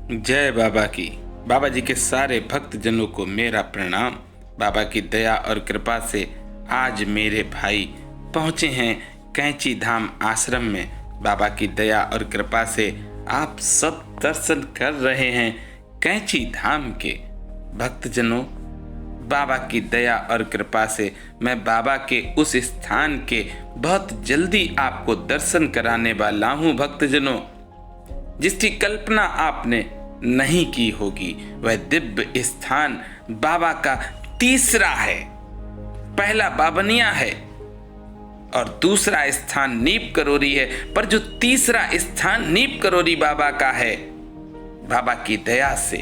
जय बाबा की। बाबा जी के सारे भक्त जनों को मेरा प्रणाम। बाबा की दया और कृपा से आज मेरे भाई पहुँचे हैं कैंची धाम आश्रम में। बाबा की दया और कृपा से आप सब दर्शन कर रहे हैं कैंची धाम के। भक्तजनों, बाबा की दया और कृपा से मैं बाबा के उस स्थान के बहुत जल्दी आपको दर्शन कराने वाला हूँ। भक्तजनों, जिसकी कल्पना आपने नहीं की होगी, वह दिव्य स्थान बाबा का तीसरा है। पहला बाबनिया है और दूसरा स्थान नीप करोरी है, पर जो तीसरा स्थान नीप करोरी बाबा का है, बाबा की दया से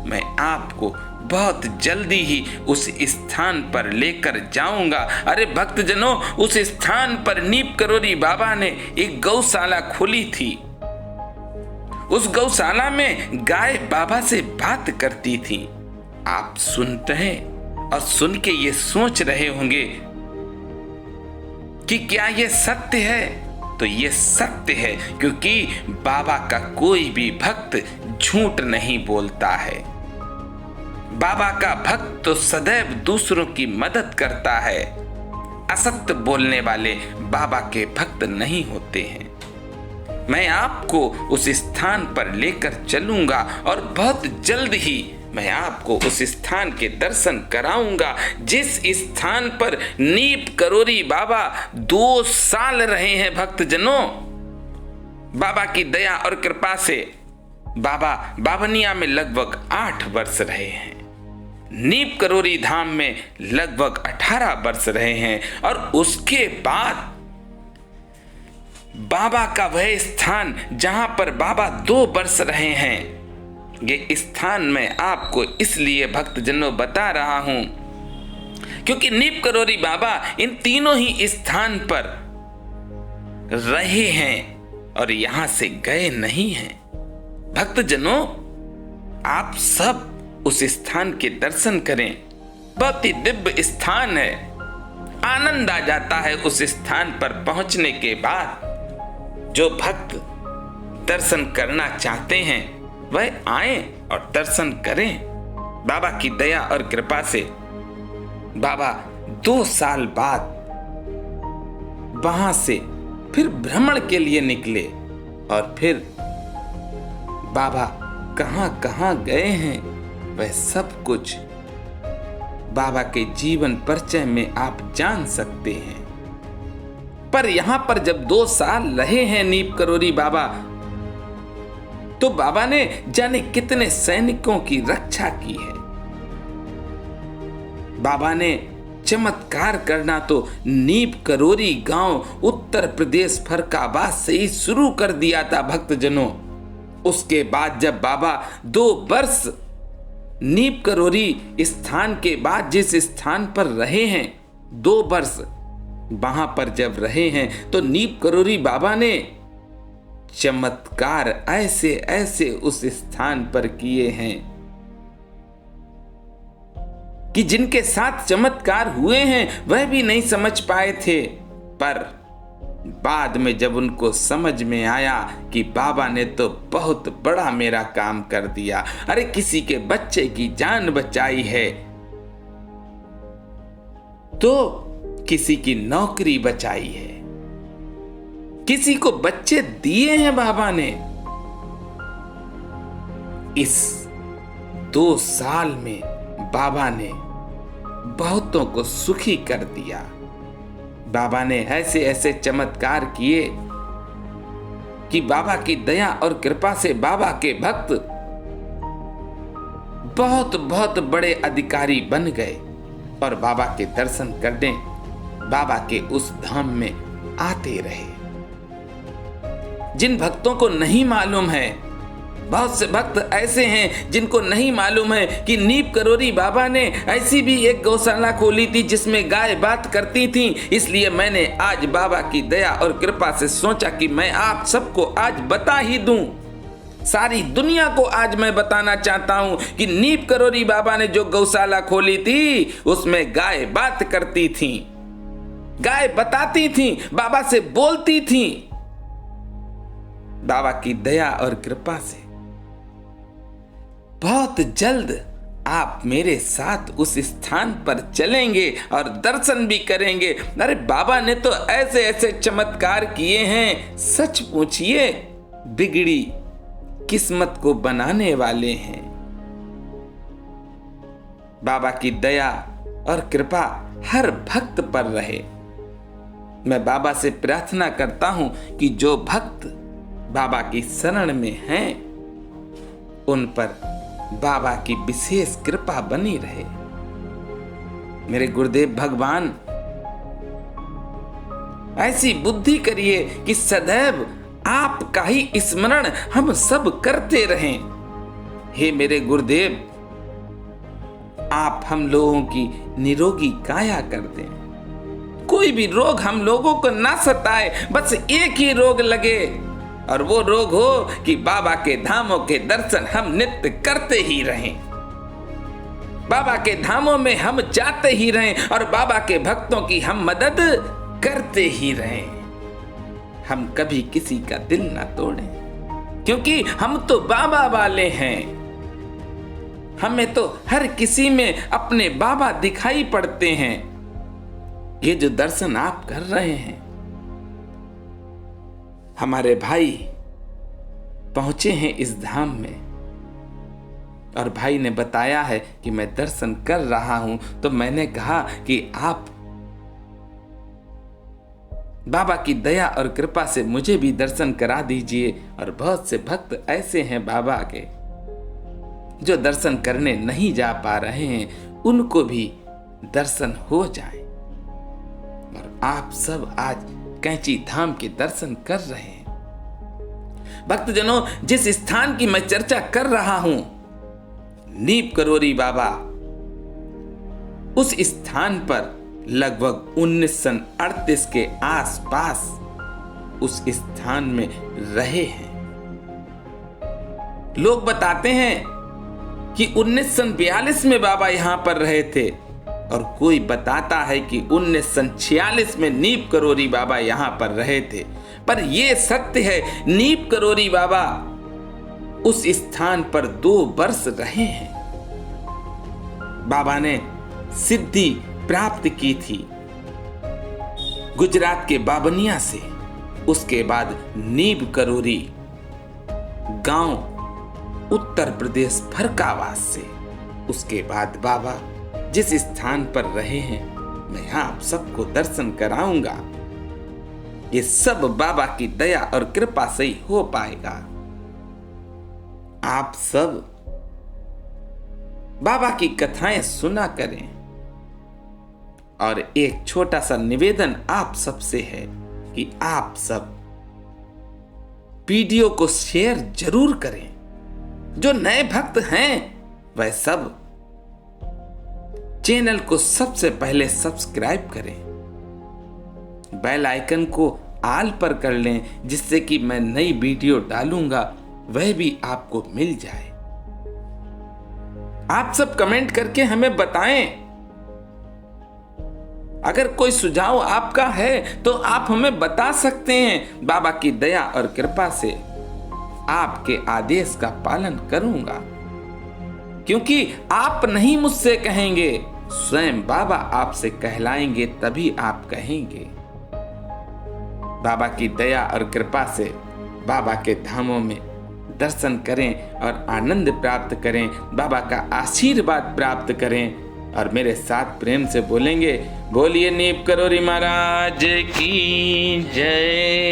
मैं आपको बहुत जल्दी ही उस स्थान पर लेकर जाऊंगा। अरे भक्तजनों, उस स्थान पर नीप करोरी बाबा ने एक गौशाला खोली थी। उस गौशाला में गाय बाबा से बात करती थी। आप सुनते हैं और सुन के ये सोच रहे होंगे कि क्या ये सत्य है? तो ये सत्य है, क्योंकि बाबा का कोई भी भक्त झूठ नहीं बोलता है। बाबा का भक्त तो सदैव दूसरों की मदद करता है। असत्य बोलने वाले बाबा के भक्त नहीं होते हैं। मैं आपको उस स्थान पर लेकर चलूंगा और बहुत जल्द ही मैं आपको उस स्थान के दर्शन कराऊंगा, जिस स्थान पर नीप करोरी बाबा 2 साल रहे हैं। भक्तजनों, बाबा की दया और कृपा से बाबा बाबनिया में लगभग 8 वर्ष रहे हैं। नीप करोरी धाम में लगभग 18 वर्ष रहे हैं और उसके बाद बाबा का वह स्थान जहां पर बाबा 2 वर्ष रहे हैं, ये स्थान मैं आपको इसलिए भक्तजनों बता रहा हूं क्योंकि नीप करोरी बाबा इन तीनों ही स्थान पर रहे हैं और यहां से गए नहीं हैं। भक्तजनों, आप सब उस स्थान के दर्शन करें। बहुत ही दिव्य स्थान है। आनंद आ जाता है उस स्थान पर पहुंचने के बाद। जो भक्त दर्शन करना चाहते हैं वह आए और दर्शन करें। बाबा की दया और कृपा से बाबा 2 साल बाद वहां से फिर भ्रमण के लिए निकले और फिर बाबा कहां कहां गए हैं वह सब कुछ बाबा के जीवन परिचय में आप जान सकते हैं। पर यहां पर जब 2 साल रहे हैं नीप करोरी बाबा, तो बाबा ने जाने कितने सैनिकों की रक्षा की है। बाबा ने चमत्कार करना तो नीप करोरी गांव उत्तर प्रदेश फरक्काबाद से ही शुरू कर दिया था। भक्तजनों, उसके बाद जब बाबा 2 वर्ष नीप करोरी स्थान के बाद जिस स्थान पर रहे हैं 2 वर्ष, वहां पर जब रहे हैं तो नीप करोरी बाबा ने चमत्कार ऐसे ऐसे उस स्थान पर किए हैं कि जिनके साथ चमत्कार हुए हैं वह भी नहीं समझ पाए थे। पर बाद में जब उनको समझ में आया कि बाबा ने तो बहुत बड़ा मेरा काम कर दिया, अरे किसी के बच्चे की जान बचाई है, तो किसी की नौकरी बचाई है, किसी को बच्चे दिए हैं बाबा ने। इस 2 साल में बाबा ने बहुतों को सुखी कर दिया। बाबा ने ऐसे ऐसे चमत्कार किए कि बाबा की दया और कृपा से बाबा के भक्त बहुत बहुत बड़े अधिकारी बन गए और बाबा के दर्शन करने बाबा के उस धाम में आते रहे। जिन भक्तों को नहीं मालूम है, बहुत से भक्त ऐसे हैं जिनको नहीं मालूम है कि नीप करोरी बाबा ने ऐसी भी एक गौशाला खोली थी जिसमें गाय बात करती थी। इसलिए मैंने आज बाबा की दया और कृपा से सोचा कि मैं आप सबको आज बता ही दूं। सारी दुनिया को आज मैं बताना चाहता हूं कि नीप करोरी बाबा ने जो गौशाला खोली थी उसमें गाय बात करती थी, गाय बताती थी, बाबा से बोलती थी। बाबा की दया और कृपा से बहुत जल्द आप मेरे साथ उस स्थान पर चलेंगे और दर्शन भी करेंगे। अरे बाबा ने तो ऐसे ऐसे चमत्कार किए हैं, सच पूछिए बिगड़ी किस्मत को बनाने वाले हैं। बाबा की दया और कृपा हर भक्त पर रहे। मैं बाबा से प्रार्थना करता हूं कि जो भक्त बाबा की शरण में हैं उन पर बाबा की विशेष कृपा बनी रहे। मेरे गुरुदेव भगवान ऐसी बुद्धि करिए कि सदैव आपका ही स्मरण हम सब करते रहें। हे मेरे गुरुदेव, आप हम लोगों की निरोगी काया कर दें। कोई भी रोग हम लोगों को ना सताए, बस एक ही रोग लगे और वो रोग हो कि बाबा के धामों के दर्शन हम नित्य करते ही रहें, बाबा के धामों में हम जाते ही रहें और बाबा के भक्तों की हम मदद करते ही रहें। हम कभी किसी का दिल ना तोड़ें, क्योंकि हम तो बाबा वाले हैं। हमें तो हर किसी में अपने बाबा दिखाई पड़ते हैं। ये जो दर्शन आप कर रहे हैं, हमारे भाई पहुंचे हैं इस धाम में और भाई ने बताया है कि मैं दर्शन कर रहा हूं, तो मैंने कहा कि आप बाबा की दया और कृपा से मुझे भी दर्शन करा दीजिए। और बहुत से भक्त ऐसे हैं बाबा के जो दर्शन करने नहीं जा पा रहे हैं, उनको भी दर्शन हो जाए। और आप सब आज कैंची धाम के दर्शन कर रहे हैं। भक्तजनों, जिस स्थान की मैं चर्चा कर रहा हूं, नीप करोरी बाबा, उस स्थान पर लगभग 1938 के आसपास उस स्थान में रहे हैं। लोग बताते हैं कि 1942 में बाबा यहां पर रहे थे और कोई बताता है कि 1946 में नीप करोरी बाबा यहां पर रहे थे। पर यह सत्य है, नीप करोरी बाबा उस स्थान पर 2 वर्ष रहे हैं। बाबा ने सिद्धि प्राप्त की थी गुजरात के बाबनिया से। उसके बाद नीप करोरी गांव उत्तर प्रदेश फरकावास से। उसके बाद बाबा जिस स्थान पर रहे हैं, मैं आप सबको दर्शन कराऊंगा। ये सब बाबा की दया और कृपा से ही हो पाएगा। आप सब बाबा की कथाएं सुना करें। और एक छोटा सा निवेदन आप सबसे है कि आप सब वीडियो को शेयर जरूर करें। जो नए भक्त हैं वह सब चैनल को सबसे पहले सब्सक्राइब करें, बेल आइकन को ऑल पर कर लें, जिससे कि मैं नई वीडियो डालूंगा वह भी आपको मिल जाए। आप सब कमेंट करके हमें बताएं। अगर कोई सुझाव आपका है तो आप हमें बता सकते हैं। बाबा की दया और कृपा से आपके आदेश का पालन करूंगा, क्योंकि आप नहीं मुझसे कहेंगे, स्वयं बाबा आपसे कहलाएंगे, तभी आप कहेंगे। बाबा की दया और कृपा से बाबा के धामों में दर्शन करें और आनंद प्राप्त करें, बाबा का आशीर्वाद प्राप्त करें। और मेरे साथ प्रेम से बोलेंगे, बोलिए नीप करोरी महाराज की जय।